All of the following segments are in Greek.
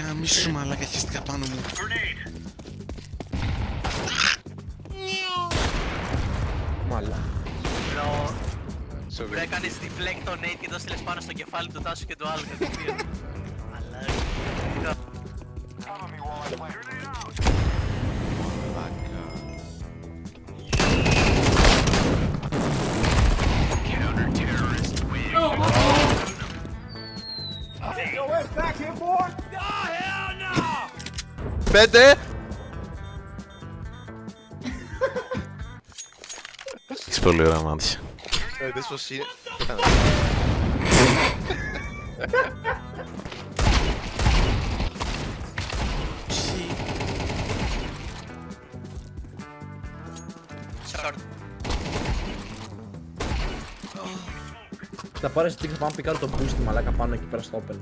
Γαμίσου μαλάκα, χέστηκα πάνω μου. Μαλά. Μπρο, έκανες deflect το nade και το στείλες πάνω στο κεφάλι του Τάσου και του άλλου κατευθείαν. Μαλάκα. Πέντε! Έχεις πολύ ωραία μάτια. Δες πως είναι. Short. Θα πάρεις την θα πάμε πικάρω το boost μαλάκα πάνω εκεί πέρα στο open.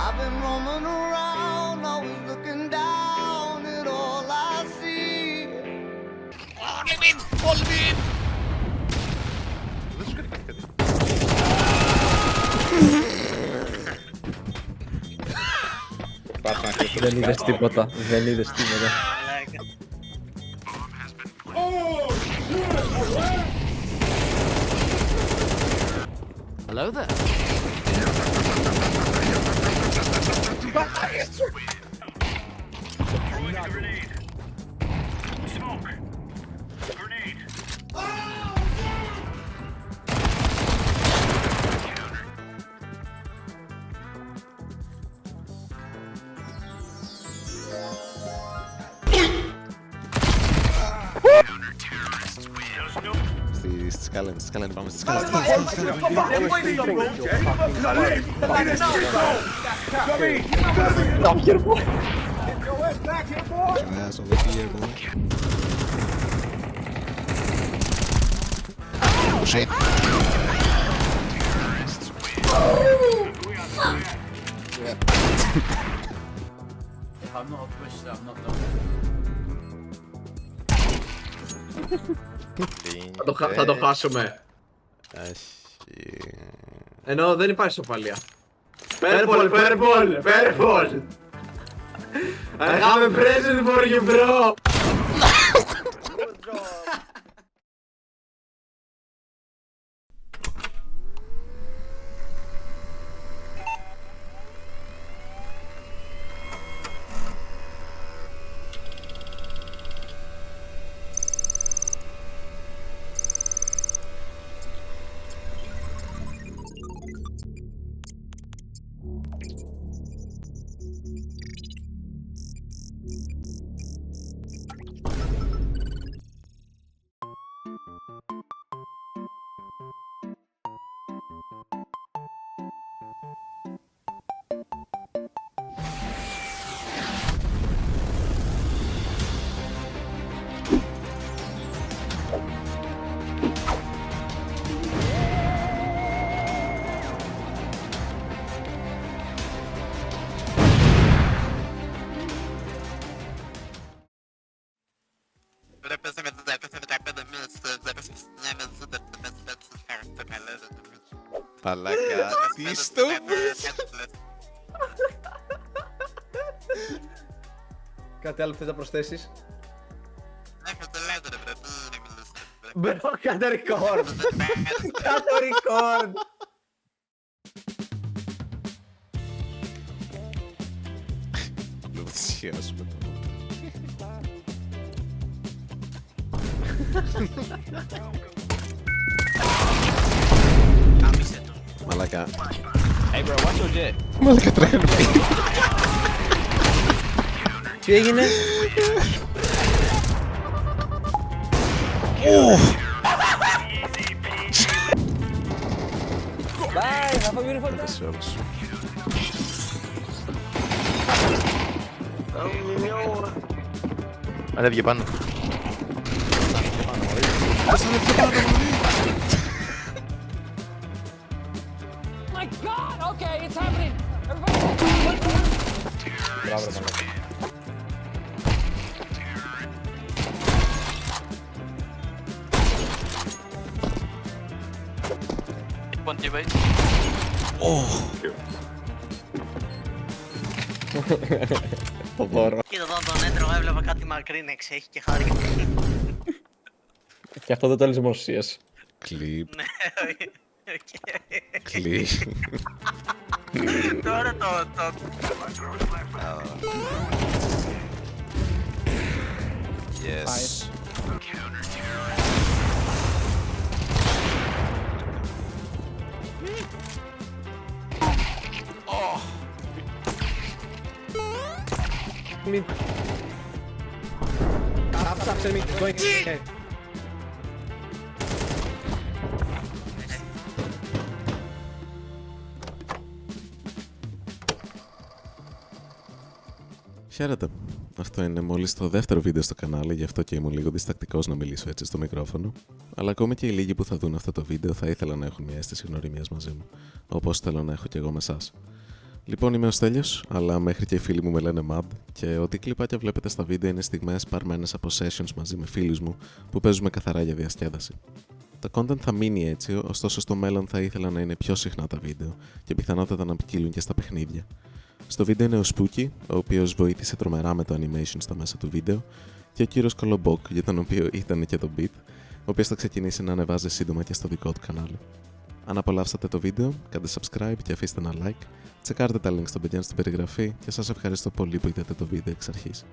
I've been roaming around, always looking down at all I see. Δεν σου κάνει κάτι. Δεν είδες τίποτα, δεν είδες τίποτα. Μαλάκα. Hello there. Στη σκάλα είναι, πάμε στη σκάλα. Shit. I'm not a pusher, I'm not Θα το χάσουμε. Ενώ δεν υπάρχει σοπαλία. Purple, purple, purple! I have a present for you, bro! Μαλάκα, τι στο Κάτι άλλο θες να προσθέσεις? Μπρο, κάνε record! Κάνε record! Λουτσιάσουμε το. Κάμισε το. Μαλάκα. Hey bro, watch your jet. Μαλάκα τρέχει. Τι έγινε? Bye, have a beautiful day. Σε όλους. Ανέβηκε πάνω. My God! Okay, it's happening. Everybody. Μπράβο, ρε μαλάκα. one teammate. Το δώρο. Κοίτα εδώ τον έντρογα, έβλεπα κάτι μακρύ να εξέχει και χάρηκα. Και αυτό δεν το έλεγε δημοσίες. Κλιπ, Ναι, οκ. κλιπ. Τώρα το... Yes. Mid. Up, mid. Going okay. Χαίρετε. Αυτό είναι μόλις το δεύτερο βίντεο στο κανάλι, γι' αυτό και ήμουν λίγο διστακτικός να μιλήσω έτσι στο μικρόφωνο. Αλλά ακόμη και οι λίγοι που θα δουν αυτό το βίντεο θα ήθελαν να έχουν μια αίσθηση γνωριμίας μαζί μου, όπως θέλω να έχω και εγώ με εσάς. Λοιπόν, είμαι ο Στέλιος, αλλά μέχρι και οι φίλοι μου με λένε Mad και ό,τι κλιπάκια βλέπετε στα βίντεο είναι στιγμές παρμένες από sessions μαζί με φίλους μου που παίζουμε καθαρά για διασκέδαση. Το content θα μείνει έτσι, ωστόσο στο μέλλον θα ήθελα να είναι πιο συχνά τα βίντεο και πιθανότατα να ποικίλουν και στα παιχνίδια. Στο βίντεο είναι ο Spooky, ο οποίος βοήθησε τρομερά με το animation στα μέσα του βίντεο, και ο κύριος Κολομπόκ, για τον οποίο ήταν και το beat, ο οποίος θα ξεκινήσει να ανεβάζει σύντομα και στο δικό του κανάλι. Αν απολαύσατε το βίντεο, κάντε subscribe και αφήστε ένα like, τσεκάρτε τα links των παιδιών στην περιγραφή και σας ευχαριστώ πολύ που είδατε το βίντεο εξ αρχής.